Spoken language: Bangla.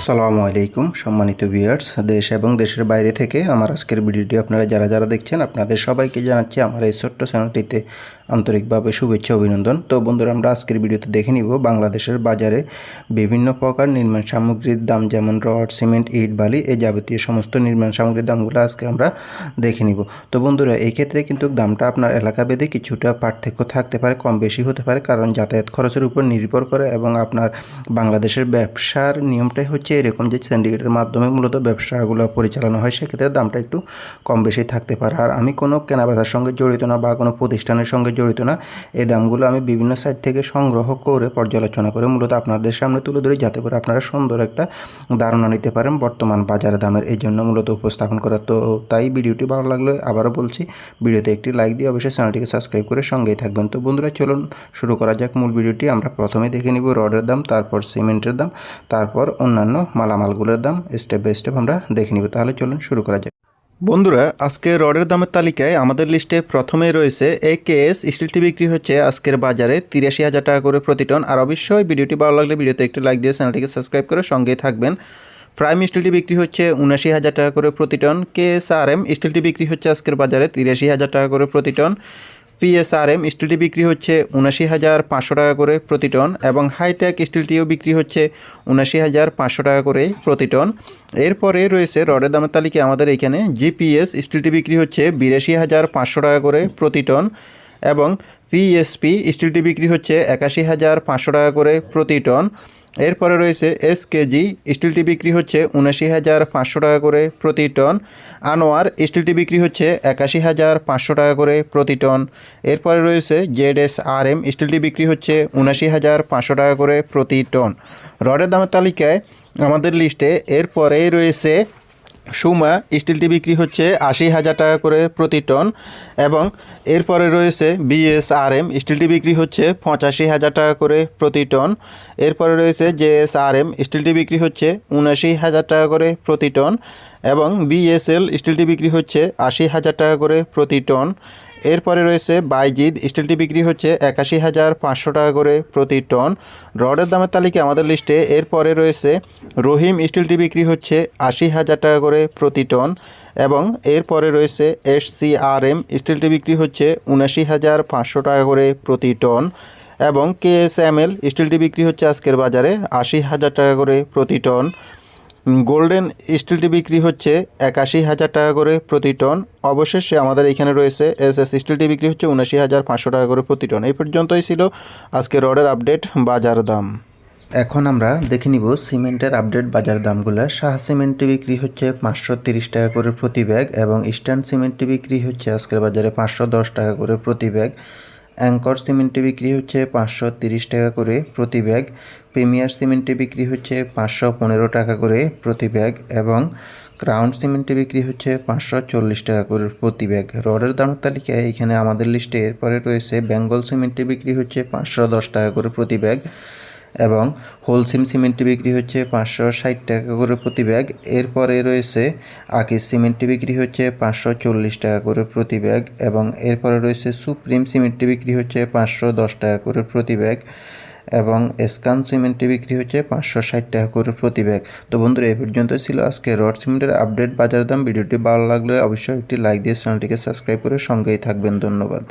আসসালামু আলাইকুম সম্মানিত ভিউয়ার্স, দেশ এবং দেশের বাইরে থেকে আমার আজকের ভিডিওটি আপনারা যারা দেখছেন আপনাদের সবাইকে জানাচ্ছি আমার এই ছোট্ট চ্যানেলটিতে আন্তরিকভাবে শুভেচ্ছা অভিনন্দন। তো বন্ধুরা, আমরা আজকের ভিডিওতে দেখে নিব বাংলাদেশের বাজারে বিভিন্ন প্রকার নির্মাণ সামগ্রীর দাম, যেমন রড, সিমেন্ট, ইট, বালি, এই যাবতীয় সমস্ত নির্মাণ সামগ্রীর দামগুলো আজকে আমরা দেখে নিব। তো বন্ধুরা, এই ক্ষেত্রে কিন্তু দামটা আপনার এলাকা ভেদে কিছুটা পার্থক্য থাকতে পারে, কম বেশি হতে পারে, কারণ যাতায়াত খরচের উপর নির্ভর করে এবং আপনার বাংলাদেশের ব্যবসার নিয়মটাই হচ্ছে এরকম যে সিন্ডিকেটের মাধ্যমে মূলত ব্যবসাগুলো পরিচালনা হয়, সেক্ষেত্রে দামটা একটু কম বেশি থাকতে পারে। আর আমি কোনো কেনাবেচার সঙ্গে জড়িত না বা কোনো প্রতিষ্ঠানের সঙ্গে জড়িত না, এই দামগুলো আমি বিভিন্ন সাইট থেকে সংগ্রহ করে পর্যালোচনা করে মূলত আপনাদের সামনে তুলে ধরি, যাতে করে আপনারা সুন্দর একটা ধারণা নিতে পারেন বর্তমান বাজার দামের। এই জন্য মূলত উপস্থাপন করা। তো তাই ভিডিওটি ভালো লাগলে আবারও বলছি, ভিডিওতে একটি লাইক দিয়ে অবশ্যই চ্যানেলটিকে সাবস্ক্রাইব করে সঙ্গেই থাকবেন। তো বন্ধুরা, চলুন শুরু করা যাক মূল ভিডিওটি। আমরা প্রথমে দেখে নিব রডের দাম, তারপর সিমেন্টের দাম, তারপর অন্যান্য মালামালগুলোর দাম স্টেপ বাই স্টেপ আমরা দেখে নিব। তাহলে চলুন শুরু করা যাক। বন্ধুরা, আজকে রডের দামের তালিকায় আমাদের লিস্টে প্রথমেই রয়েছে একেএস স্টিলটি বিক্রি হচ্ছে আজকের বাজারে ৮৩,০০০ টাকা করে প্রতি টন। আর অবশ্যই ভিডিওটি ভালো লাগলে ভিডিওতে একটি লাইক দিয়ে চ্যানেলটিকে সাবস্ক্রাইব করে সঙ্গেই থাকবেন। প্রাইম স্টিলটি বিক্রি হচ্ছে ৭৯,০০০ টাকা করে প্রতি টন। কেএসআরএম স্টিলটি বিক্রি হচ্ছে আজকের বাজারে ৮৩,০০০ টাকা করে প্রতি টন। পিএসআরএম স্টিলটি বিক্রি হচ্ছে ৭৯,৫০০ টাকা করে প্রতি টন এবং হাইটেক স্টিলটিও বিক্রি হচ্ছে ৭৯,৫০০ টাকা করে প্রতি টন। এরপরে রয়েছে রডের দামের তালিকায় আমাদের এখানে জিপিএস স্টিলটি বিক্রি হচ্ছে ৮২,৫০০ টাকা করে প্রতি টন এবং পিএসপি স্টিলটি বিক্রি হচ্ছে ৮১,৫০০ টাকা করে প্রতি টন। এরপরে রয়েছে এসকেজি স্টিলটি বিক্রি হচ্ছে ৭৯,৫০০ টাকা করে প্রতি টন। আনোয়ার স্টিলটি বিক্রি হচ্ছে ৮১,৫০০ টাকা করে প্রতি টন। এরপরে রয়েছে জেডএসআরএম স্টিলটি বিক্রি হচ্ছে ৭৯,৫০০ টাকা করে প্রতি টন। রডের দামের তালিকায় আমাদের লিস্টে এরপরেই রয়েছে সুমা স্টিলটি বিক্রি হচ্ছে ৮০,০০০ টাকা করে প্রতি টন এবং এরপরে রয়েছে বিএসআরএম স্টিলটি বিক্রি হচ্ছে ৮৫,০০০ টাকা করে প্রতি টন। এরপরে রয়েছে জেএসআরএম স্টিলটি বিক্রি হচ্ছে ৭৯,০০০ টাকা করে প্রতি টন এবং বিএসএল স্টিলটি বিক্রি হচ্ছে ৮০,০০০ টাকা করে প্রতি টন। এরপরে রয়েছে বাইজিদ স্টিলটি বিক্রি হচ্ছে ৮১,৫০০ টাকা করে প্রতি টন। রডের দামের তালিকায় আমাদের লিস্টে এরপরে রয়েছে রহিম স্টিলটি বিক্রি হচ্ছে ৮০,০০০ টাকা করে প্রতি টন এবং এরপরে রয়েছে এসসিআরএম স্টিলটি বিক্রি হচ্ছে ৭৯,৫০০ টাকা করে প্রতি টন এবং কেএসএমএল স্টিলটি বিক্রি হচ্ছে আজকের বাজারে ৮০,০০০ টাকা করে প্রতি টন। গোল্ডেন স্টিলটি বিক্রি হচ্ছে ৮১,০০০ টাকা করে প্রতি টন। অবশেষে আমাদের এখানে রয়েছে এসএস স্টিলটি বিক্রি হচ্ছে ৭৯,৫০০ টাকা করে প্রতি টন। এই পর্যন্তই ছিল আজকে রডের আপডেট বাজার দাম। এখন আমরা দেখে নিব সিমেন্টের আপডেট বাজার দামগুলো। শাহ সিমেন্টটি বিক্রি হচ্ছে ৫৩০ টাকা করে প্রতি ব্যাগ এবং ইস্টার্ন সিমেন্টটি বিক্রি হচ্ছে আজকের বাজারে ৫১০ টাকা করে প্রতি ব্যাগ। অ্যাঙ্কর সিমেন্টটি বিক্রি হচ্ছে ৫৩০ টাকা করে প্রতি ব্যাগ। প্রিমিয়ার সিমেন্টটি বিক্রি হচ্ছে ৫১৫ টাকা করে প্রতি ব্যাগ এবং ক্রাউন সিমেন্টটি বিক্রি হচ্ছে ৫৪০ টাকা করে প্রতি ব্যাগ। রডের দামের তালিকায় এখানে আমাদের লিস্টে এরপরে রয়েছে বেঙ্গল সিমেন্টটি বিক্রি হচ্ছে ৫১০ টাকা করে প্রতি ব্যাগ এবং হোলসিম সিমেন্টটি বিক্রি হচ্ছে ৫৬০ টাকা করে প্রতি ব্যাগ। এরপরে রয়েছে আকিস সিমেন্টটি বিক্রি হচ্ছে ৫৪০ টাকা করে প্রতি ব্যাগ এবং এরপরে রয়েছে সুপ্রিম সিমেন্টটি বিক্রি হচ্ছে ৫১০ টাকা করে প্রতি ব্যাগ এবং এসকান সিমেন্টটি বিক্রি হচ্ছে ৫৬০ টাকা করে প্রতি ব্যাগ। তো বন্ধুরা, এই পর্যন্ত ছিল আজকে রড সিমেন্টের আপডেট বাজার দাম। ভিডিওটি ভালো লাগলে অবশ্যই একটি লাইক দিয়ে চ্যানেলটিকে সাবস্ক্রাইব করে সঙ্গেই থাকবেন। ধন্যবাদ।